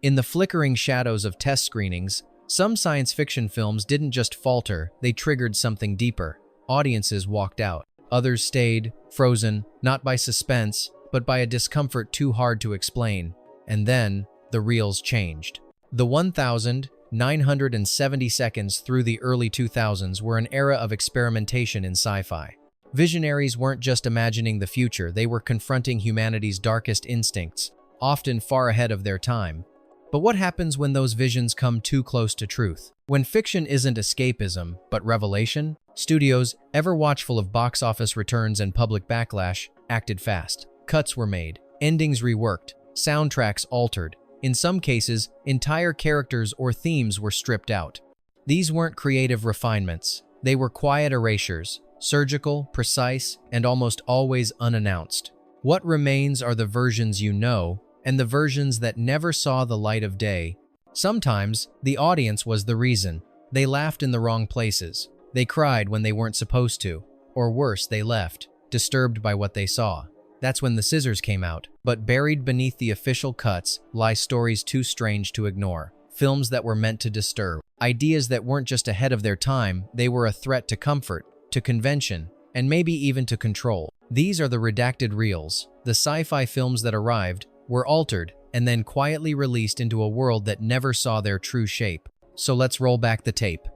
In the flickering shadows of test screenings, some science fiction films didn't just falter, they triggered something deeper. Audiences walked out. Others stayed, frozen, not by suspense, but by a discomfort too hard to explain. And then, the reels changed. The 1,970 seconds through the early 2000s were an era of experimentation in sci-fi. Visionaries weren't just imagining the future, they were confronting humanity's darkest instincts, often far ahead of their time. But what happens when those visions come too close to truth? When fiction isn't escapism, but revelation? Studios, ever watchful of box office returns and public backlash, acted fast. Cuts were made, endings reworked, soundtracks altered. In some cases, entire characters or themes were stripped out. These weren't creative refinements. They were quiet erasures, surgical, precise, and almost always unannounced. What remains are the versions you know, and the versions that never saw the light of day. Sometimes, the audience was the reason. They laughed in the wrong places. They cried when they weren't supposed to. Or worse, they left, disturbed by what they saw. That's when the scissors came out. But buried beneath the official cuts lie stories too strange to ignore. Films that were meant to disturb. Ideas that weren't just ahead of their time, they were a threat to comfort, to convention, and maybe even to control. These are the redacted reels, the sci-fi films that arrived, were altered, and then quietly released into a world that never saw their true shape. So let's roll back the tape.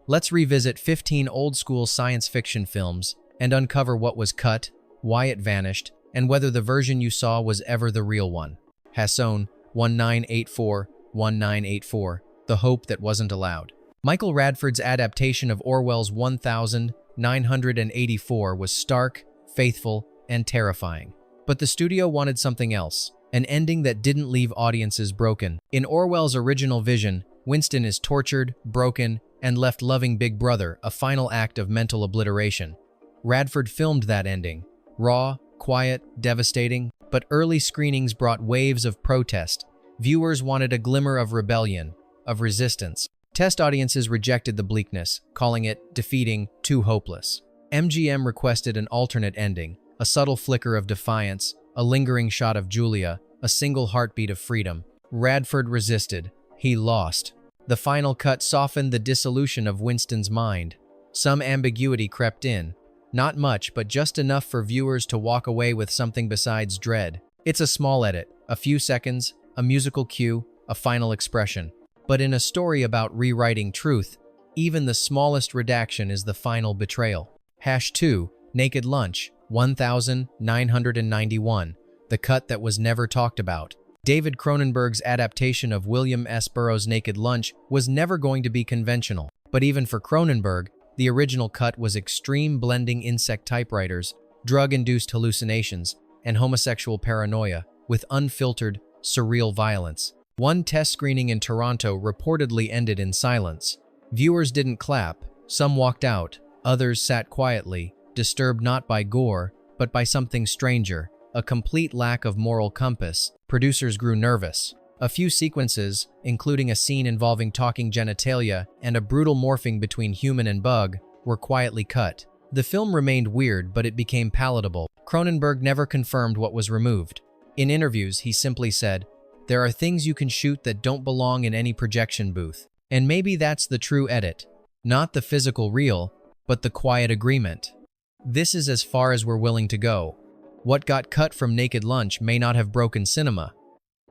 Let's revisit 15 old-school science fiction films and uncover what was cut, why it vanished, and whether the version you saw was ever the real one. Hasson, 1984, The Hope That Wasn't Allowed. Michael Radford's adaptation of Orwell's 1984 was stark, faithful, and terrifying. But the studio wanted something else, an ending that didn't leave audiences broken. In Orwell's original vision, Winston is tortured, broken, and left loving Big Brother, a final act of mental obliteration. Radford filmed that ending. Raw, quiet, devastating, but early screenings brought waves of protest. Viewers wanted a glimmer of rebellion, of resistance. Test audiences rejected the bleakness, calling it defeating, too hopeless. MGM requested an alternate ending, a subtle flicker of defiance, a lingering shot of Julia, a single heartbeat of freedom. Radford resisted. He lost. The final cut softened the dissolution of Winston's mind. Some ambiguity crept in. Not much, but just enough for viewers to walk away with something besides dread. It's a small edit, a few seconds, a musical cue, a final expression. But in a story about rewriting truth, even the smallest redaction is the final betrayal. #2, Naked Lunch, 1991, the cut that was never talked about. David Cronenberg's adaptation of William S. Burroughs' Naked Lunch was never going to be conventional. But even for Cronenberg, the original cut was extreme, blending insect typewriters, drug-induced hallucinations, and homosexual paranoia, with unfiltered, surreal violence. One test screening in Toronto reportedly ended in silence. Viewers didn't clap, some walked out, others sat quietly, disturbed not by gore, but by something stranger, a complete lack of moral compass. Producers grew nervous. A few sequences, including a scene involving talking genitalia and a brutal morphing between human and bug, were quietly cut. The film remained weird, but it became palatable. Cronenberg never confirmed what was removed. In interviews, he simply said, "There are things you can shoot that don't belong in any projection booth." And maybe that's the true edit. Not the physical reel, but the quiet agreement. This is as far as we're willing to go. What got cut from Naked Lunch may not have broken cinema,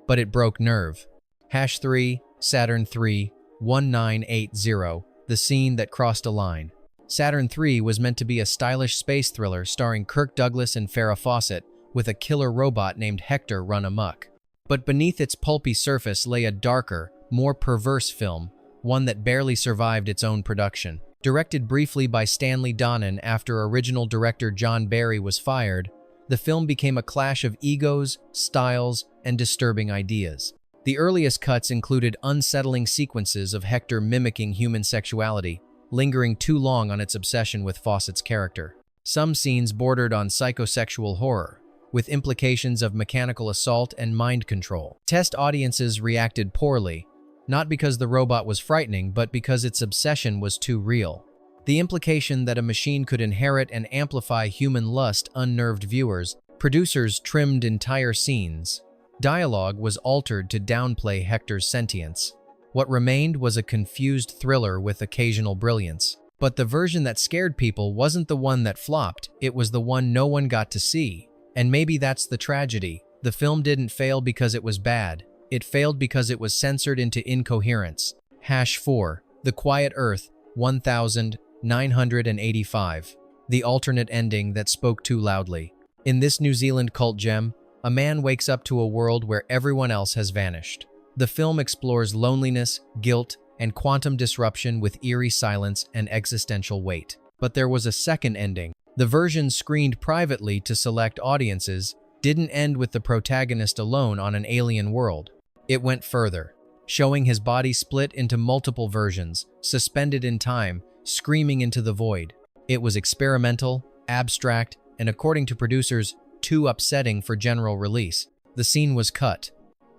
but it broke nerve. #3, Saturn III, 1980, the scene that crossed a line. Saturn III was meant to be a stylish space thriller starring Kirk Douglas and Farrah Fawcett, with a killer robot named Hector run amok. But beneath its pulpy surface lay a darker, more perverse film, one that barely survived its own production. Directed briefly by Stanley Donen after original director John Barry was fired, the film became a clash of egos, styles, and disturbing ideas. The earliest cuts included unsettling sequences of Hector mimicking human sexuality, lingering too long on its obsession with Fawcett's character. Some scenes bordered on psychosexual horror, with implications of mechanical assault and mind control. Test audiences reacted poorly, not because the robot was frightening, but because its obsession was too real. The implication that a machine could inherit and amplify human lust unnerved viewers. Producers trimmed entire scenes, Dialogue was altered to downplay Hector's sentience. What remained was a confused thriller with occasional brilliance. But the version that scared people wasn't the one that flopped, it was the one no one got to see. And maybe that's the tragedy. The film didn't fail because it was bad. It failed because it was censored into incoherence. #4. The Quiet Earth, 1985. The alternate ending that spoke too loudly. In this New Zealand cult gem, a man wakes up to a world where everyone else has vanished. The film explores loneliness, guilt, and quantum disruption with eerie silence and existential weight. But there was a second ending. The version screened privately to select audiences didn't end with the protagonist alone on an alien world. It went further, showing his body split into multiple versions, suspended in time, screaming into the void. It was experimental, abstract, and according to producers, too upsetting for general release. The scene was cut.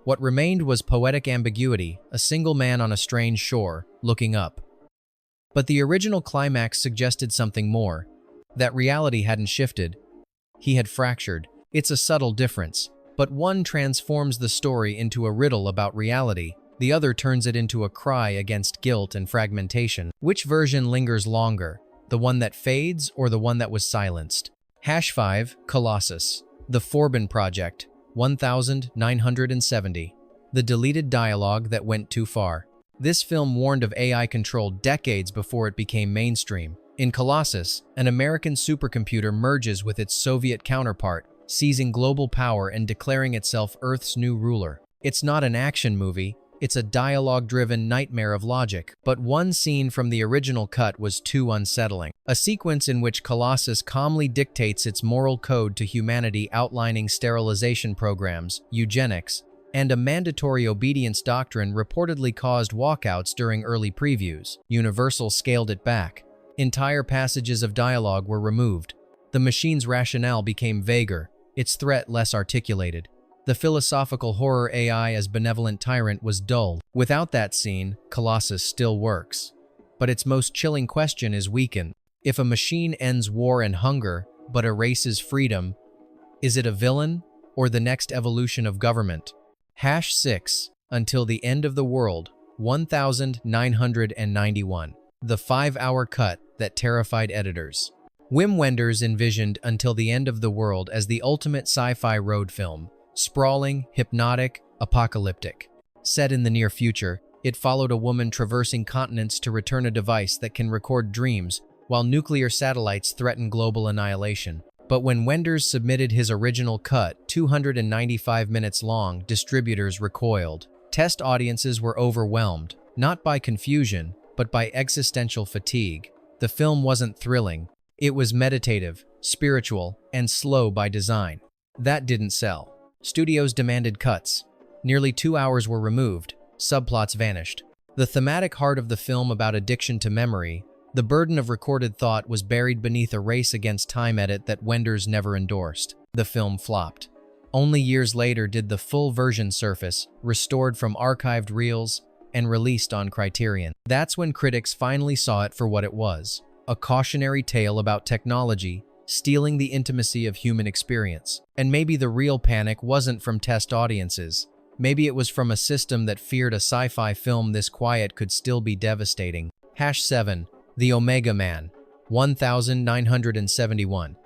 What remained was poetic ambiguity, a single man on a strange shore, looking up. But the original climax suggested something more, that reality hadn't shifted. He had fractured. It's a subtle difference, but one transforms the story into a riddle about reality. The other turns it into a cry against guilt and fragmentation. Which version lingers longer? The one that fades or the one that was silenced? #5. Colossus. The Forbin Project, 1970. The deleted dialogue that went too far. This film warned of AI control decades before it became mainstream. In Colossus, an American supercomputer merges with its Soviet counterpart, seizing global power and declaring itself Earth's new ruler. It's not an action movie, it's a dialogue-driven nightmare of logic. But one scene from the original cut was too unsettling. A sequence in which Colossus calmly dictates its moral code to humanity, outlining sterilization programs, eugenics, and a mandatory obedience doctrine reportedly caused walkouts during early previews. Universal scaled it back. Entire passages of dialogue were removed. The machine's rationale became vaguer, its threat less articulated. The philosophical horror AI as benevolent tyrant was dull. Without that scene, Colossus still works. But its most chilling question is weakened. If a machine ends war and hunger, but erases freedom, is it a villain or the next evolution of government? #6. Until the End of the World, 1991. The 5-hour cut that terrified editors. Wim Wenders envisioned Until the End of the World as the ultimate sci-fi road film. Sprawling, hypnotic, apocalyptic. Set in the near future, it followed a woman traversing continents to return a device that can record dreams, while nuclear satellites threaten global annihilation. But when Wenders submitted his original cut, 295 minutes long, distributors recoiled. Test audiences were overwhelmed, not by confusion, but by existential fatigue. The film wasn't thrilling. It was meditative, spiritual, and slow by design. That didn't sell. Studios demanded cuts. Nearly 2 hours were removed. Subplots vanished. The thematic heart of the film about addiction to memory, the burden of recorded thought, was buried beneath a race against time edit that Wenders never endorsed. The film flopped. Only years later did the full version surface, restored from archived reels, and released on Criterion. That's when critics finally saw it for what it was, a cautionary tale about technology stealing the intimacy of human experience. And maybe the real panic wasn't from test audiences. Maybe it was from a system that feared a sci-fi film this quiet could still be devastating. #7. The Omega Man, 1971.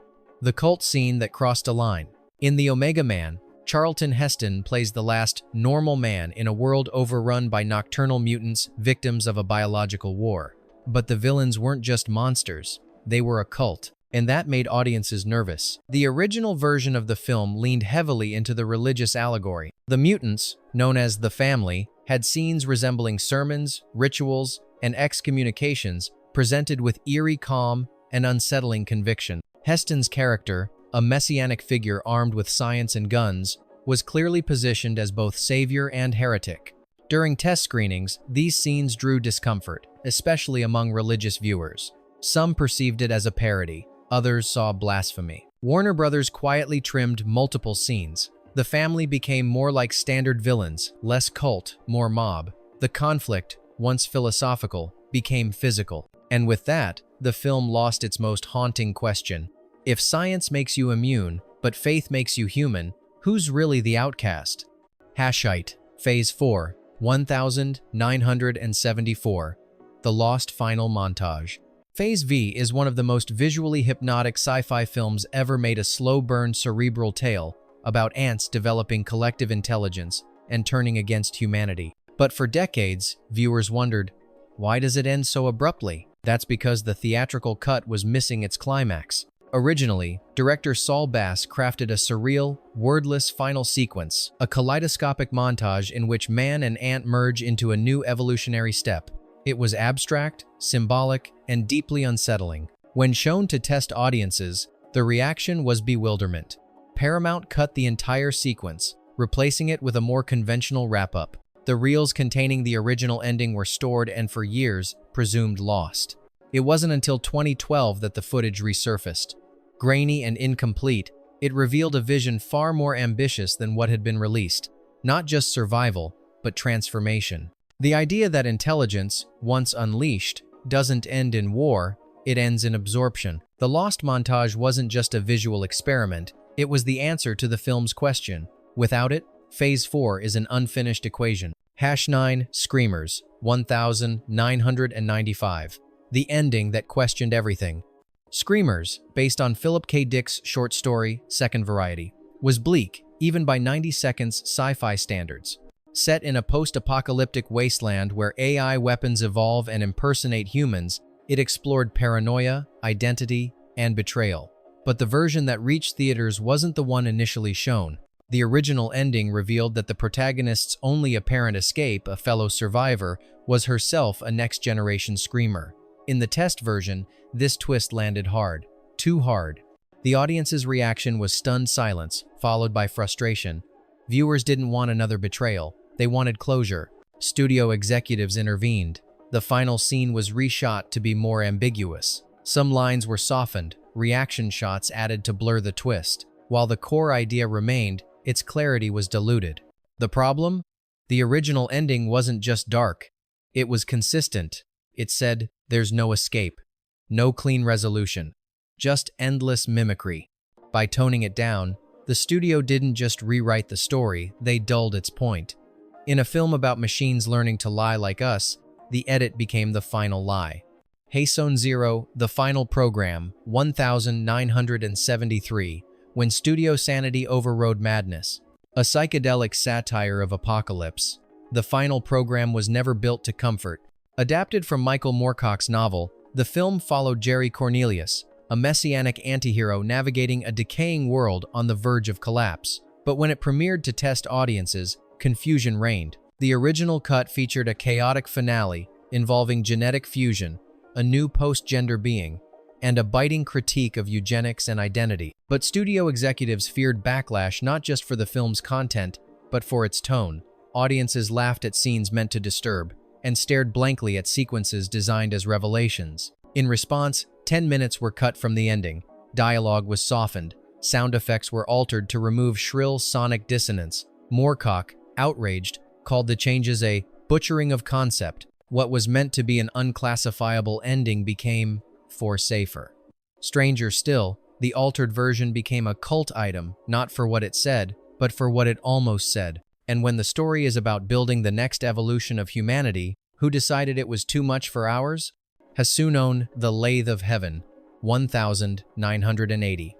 The cult scene that crossed a line. In The Omega Man, Charlton Heston plays the last normal man in a world overrun by nocturnal mutants, victims of a biological war. But the villains weren't just monsters, they were a cult, and that made audiences nervous. The original version of the film leaned heavily into the religious allegory. The mutants, known as the Family, had scenes resembling sermons, rituals, and excommunications, presented with eerie calm and unsettling conviction. Heston's character, a messianic figure armed with science and guns, was clearly positioned as both savior and heretic. During test screenings, these scenes drew discomfort, especially among religious viewers. Some perceived it as a parody, others saw blasphemy. Warner Brothers quietly trimmed multiple scenes. The Family became more like standard villains, less cult, more mob. The conflict, once philosophical, became physical. And with that, the film lost its most haunting question. If science makes you immune, but faith makes you human, who's really the outcast? Hashite, Phase 4, 1974, The Lost Final Montage. Phase V is one of the most visually hypnotic sci-fi films ever made, a slow-burn cerebral tale about ants developing collective intelligence and turning against humanity. But for decades, viewers wondered, why does it end so abruptly? That's because the theatrical cut was missing its climax. Originally, director Saul Bass crafted a surreal, wordless final sequence, a kaleidoscopic montage in which man and ant merge into a new evolutionary step. It was abstract, symbolic, and deeply unsettling. When shown to test audiences, the reaction was bewilderment. Paramount cut the entire sequence, replacing it with a more conventional wrap-up. The reels containing the original ending were stored and for years presumed lost. It wasn't until 2012 that the footage resurfaced. Grainy and incomplete, it revealed a vision far more ambitious than what had been released. Not just survival, but transformation. The idea that intelligence, once unleashed, doesn't end in war, it ends in absorption. The Lost montage wasn't just a visual experiment, it was the answer to the film's question. Without it, Phase 4 is an unfinished equation. #9 Screamers, 1995. The ending that questioned everything. Screamers, based on Philip K. Dick's short story, Second Variety, was bleak, even by 90 Seconds sci-fi standards. Set in a post-apocalyptic wasteland where AI weapons evolve and impersonate humans, it explored paranoia, identity, and betrayal. But the version that reached theaters wasn't the one initially shown. The original ending revealed that the protagonist's only apparent escape, a fellow survivor, was herself a next-generation screamer. In the test version, this twist landed hard. Too hard. The audience's reaction was stunned silence, followed by frustration. Viewers didn't want another betrayal. They wanted closure. Studio executives intervened. The final scene was reshot to be more ambiguous. Some lines were softened, reaction shots added to blur the twist. While the core idea remained, its clarity was diluted. The problem? The original ending wasn't just dark. It was consistent. It said, there's no escape, no clean resolution, just endless mimicry. By toning it down, the studio didn't just rewrite the story, they dulled its point. In a film about machines learning to lie like us, the edit became the final lie. Hayson Zero, The Final Program, 1973, When Studio Sanity Overrode Madness. A psychedelic satire of apocalypse, The Final Program was never built to comfort. Adapted from Michael Moorcock's novel, the film followed Jerry Cornelius, a messianic antihero navigating a decaying world on the verge of collapse. But when it premiered to test audiences, confusion reigned. The original cut featured a chaotic finale involving genetic fusion, a new post-gender being, and a biting critique of eugenics and identity. But studio executives feared backlash not just for the film's content, but for its tone. Audiences laughed at scenes meant to disturb, and stared blankly at sequences designed as revelations. In response, 10 minutes were cut from the ending. Dialogue was softened. Sound effects were altered to remove shrill sonic dissonance. Moorcock, outraged, called the changes a butchering of concept. What was meant to be an unclassifiable ending became for safer. Stranger still, the altered version became a cult item, not for what it said, but for what it almost said. And when the story is about building the next evolution of humanity, who decided it was too much for ours? Hasunon, The Lathe of Heaven, 1980.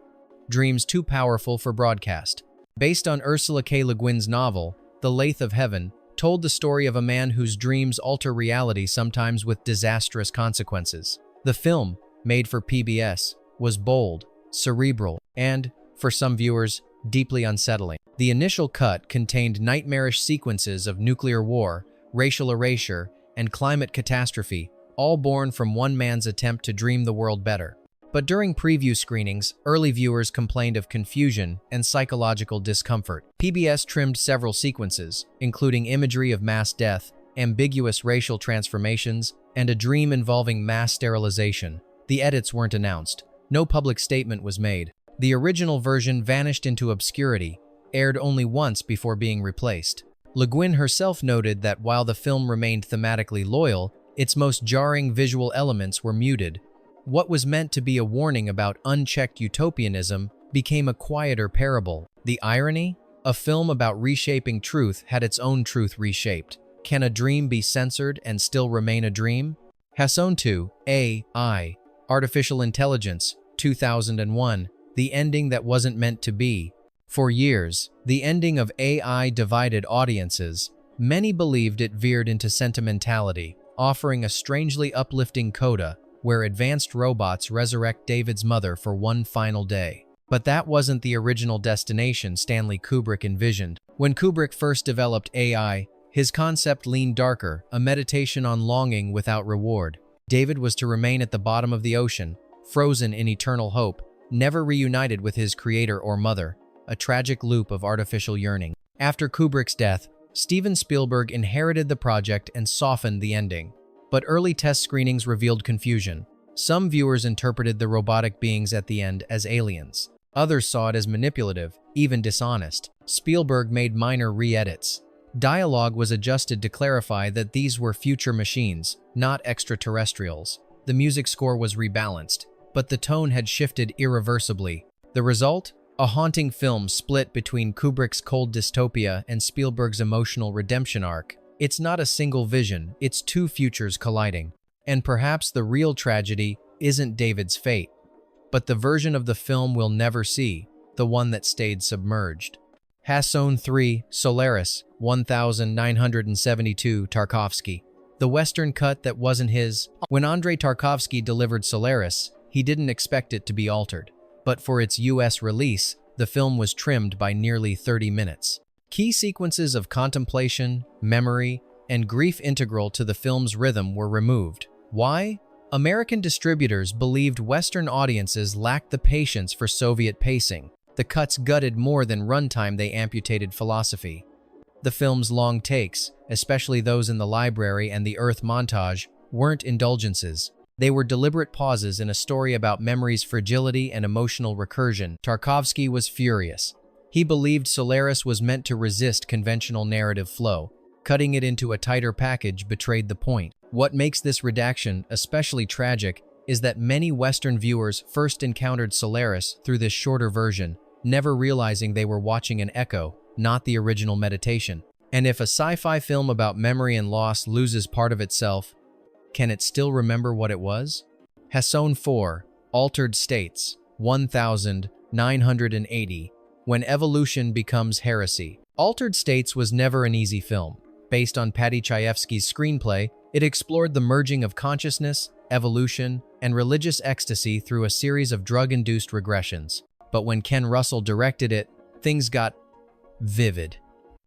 Dreams Too Powerful for Broadcast. Based on Ursula K. Le Guin's novel, The Lathe of Heaven, told the story of a man whose dreams alter reality, sometimes with disastrous consequences. The film, made for PBS, was bold, cerebral, and, for some viewers, deeply unsettling. The initial cut contained nightmarish sequences of nuclear war, racial erasure, and climate catastrophe, all born from one man's attempt to dream the world better. But during preview screenings, early viewers complained of confusion and psychological discomfort. PBS trimmed several sequences, including imagery of mass death, ambiguous racial transformations, and a dream involving mass sterilization. The edits weren't announced. No public statement was made. The original version vanished into obscurity, aired only once before being replaced. Le Guin herself noted that while the film remained thematically loyal, its most jarring visual elements were muted. What was meant to be a warning about unchecked utopianism became a quieter parable. The irony? A film about reshaping truth had its own truth reshaped. Can a dream be censored and still remain a dream? Hasson 2, AI, Artificial Intelligence, 2001, The Ending That Wasn't Meant to Be. For years, the ending of AI divided audiences. Many believed it veered into sentimentality, offering a strangely uplifting coda where advanced robots resurrect David's mother for one final day. But that wasn't the original destination Stanley Kubrick envisioned. When Kubrick first developed AI, his concept leaned darker, a meditation on longing without reward. David was to remain at the bottom of the ocean, frozen in eternal hope, never reunited with his creator or mother, a tragic loop of artificial yearning. After Kubrick's death, Steven Spielberg inherited the project and softened the ending. But early test screenings revealed confusion. Some viewers interpreted the robotic beings at the end as aliens. Others saw it as manipulative, even dishonest. Spielberg made minor re-edits. Dialogue was adjusted to clarify that these were future machines, not extraterrestrials. The music score was rebalanced, but the tone had shifted irreversibly. The result? A haunting film split between Kubrick's cold dystopia and Spielberg's emotional redemption arc. It's not a single vision, it's two futures colliding. And perhaps the real tragedy isn't David's fate, but the version of the film we'll never see, the one that stayed submerged. Hasson 3, Solaris, 1972, Tarkovsky. The Western cut that wasn't his. When Andrei Tarkovsky delivered Solaris, he didn't expect it to be altered. But for its US release, the film was trimmed by nearly 30 minutes. Key sequences of contemplation, memory, and grief integral to the film's rhythm were removed. Why? American distributors believed Western audiences lacked the patience for Soviet pacing. The cuts gutted more than runtime, they amputated philosophy. The film's long takes, especially those in the library and the Earth montage, weren't indulgences. They were deliberate pauses in a story about memory's fragility and emotional recursion. Tarkovsky was furious. He believed Solaris was meant to resist conventional narrative flow. Cutting it into a tighter package betrayed the point. What makes this redaction especially tragic is that many Western viewers first encountered Solaris through this shorter version, never realizing they were watching an echo, not the original meditation. And if a sci-fi film about memory and loss loses part of itself, can it still remember what it was? Hasson 4, Altered States, 1980, When Evolution Becomes Heresy. Altered States was never an easy film. Based on Paddy Chayefsky's screenplay, it explored the merging of consciousness, evolution, and religious ecstasy through a series of drug-induced regressions. But when Ken Russell directed it, things got vivid.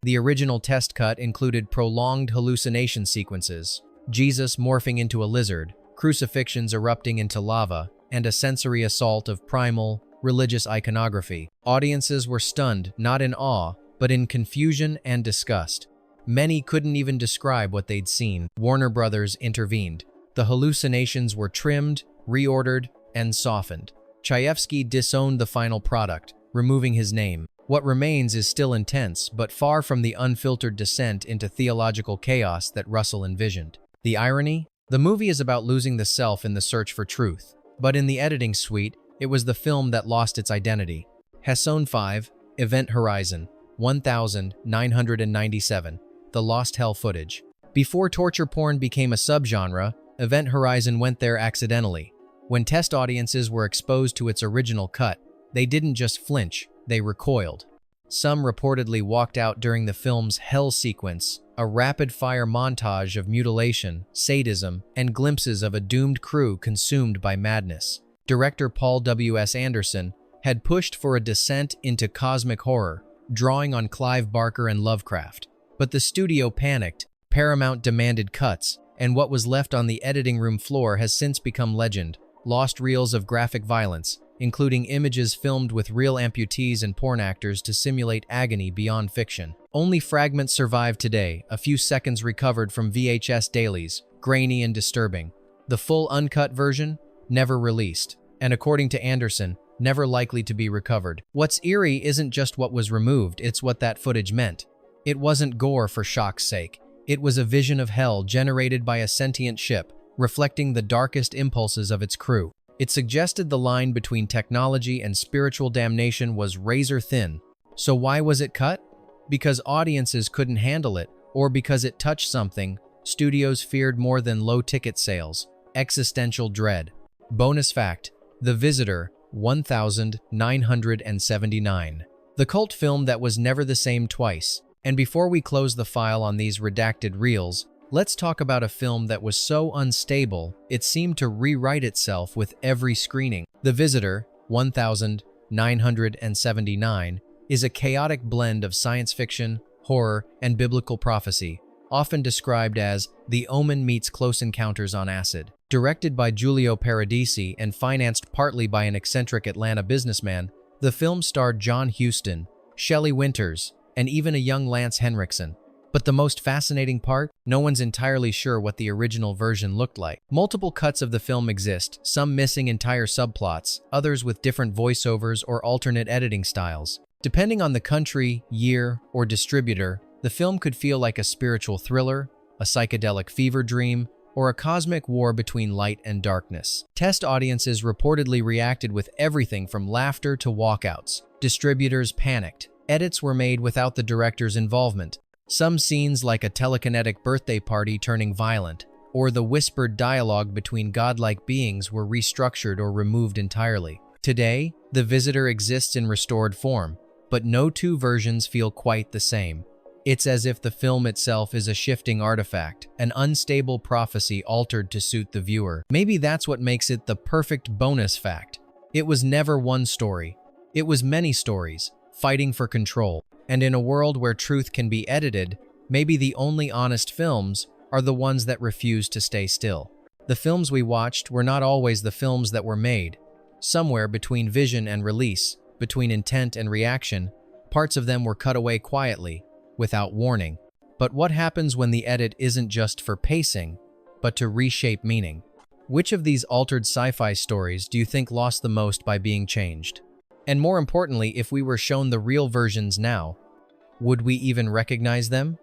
The original test cut included prolonged hallucination sequences, Jesus morphing into a lizard, crucifixions erupting into lava, and a sensory assault of primal, religious iconography. Audiences were stunned, not in awe, but in confusion and disgust. Many couldn't even describe what they'd seen. Warner Brothers intervened. The hallucinations were trimmed, reordered, and softened. Chayefsky disowned the final product, removing his name. What remains is still intense, but far from the unfiltered descent into theological chaos that Russell envisioned. The irony? The movie is about losing the self in the search for truth. But in the editing suite, it was the film that lost its identity. Hasson 5, Event Horizon, 1997, The Lost Hell Footage. Before torture porn became a subgenre, Event Horizon went there accidentally. When test audiences were exposed to its original cut, they didn't just flinch, they recoiled. Some reportedly walked out during the film's hell sequence, a rapid-fire montage of mutilation, sadism, and glimpses of a doomed crew consumed by madness. Director Paul W.S. Anderson had pushed for a descent into cosmic horror, drawing on Clive Barker and Lovecraft. But the studio panicked, Paramount demanded cuts, and what was left on the editing room floor has since become legend. Lost reels of graphic violence, including images filmed with real amputees and porn actors to simulate agony beyond fiction. Only fragments survive today, a few seconds recovered from VHS dailies, grainy and disturbing. The full uncut version, never released, and according to Anderson, never likely to be recovered. What's eerie isn't just what was removed, it's what that footage meant. It wasn't gore for shock's sake. It was a vision of hell generated by a sentient ship, reflecting the darkest impulses of its crew. It suggested the line between technology and spiritual damnation was razor thin. So why was it cut? Because audiences couldn't handle it, or because it touched something studios feared more than low ticket sales. Existential dread. Bonus fact: The Visitor, 1979. The cult film that was never the same twice. And before we close the file on these redacted reels, let's talk about a film that was so unstable, it seemed to rewrite itself with every screening. The Visitor, 1979, is a chaotic blend of science fiction, horror, and biblical prophecy, often described as The Omen meets Close Encounters on Acid. Directed by Giulio Paradisi and financed partly by an eccentric Atlanta businessman, the film starred John Huston, Shelley Winters, and even a young Lance Henriksen. But the most fascinating part? No one's entirely sure what the original version looked like. Multiple cuts of the film exist, some missing entire subplots, others with different voiceovers or alternate editing styles. Depending on the country, year, or distributor, the film could feel like a spiritual thriller, a psychedelic fever dream, or a cosmic war between light and darkness. Test audiences reportedly reacted with everything from laughter to walkouts. Distributors panicked. Edits were made without the director's involvement. Some scenes, like a telekinetic birthday party turning violent, or the whispered dialogue between godlike beings, were restructured or removed entirely. Today, The Visitor exists in restored form, but no two versions feel quite the same. It's as if the film itself is a shifting artifact, an unstable prophecy altered to suit the viewer. Maybe that's what makes it the perfect bonus fact. It was never one story. It was many stories, fighting for control. And in a world where truth can be edited, maybe the only honest films are the ones that refuse to stay still. The films we watched were not always the films that were made. Somewhere between vision and release, between intent and reaction, parts of them were cut away quietly, without warning. But what happens when the edit isn't just for pacing, but to reshape meaning? Which of these altered sci-fi stories do you think lost the most by being changed? And more importantly, if we were shown the real versions now, would we even recognize them?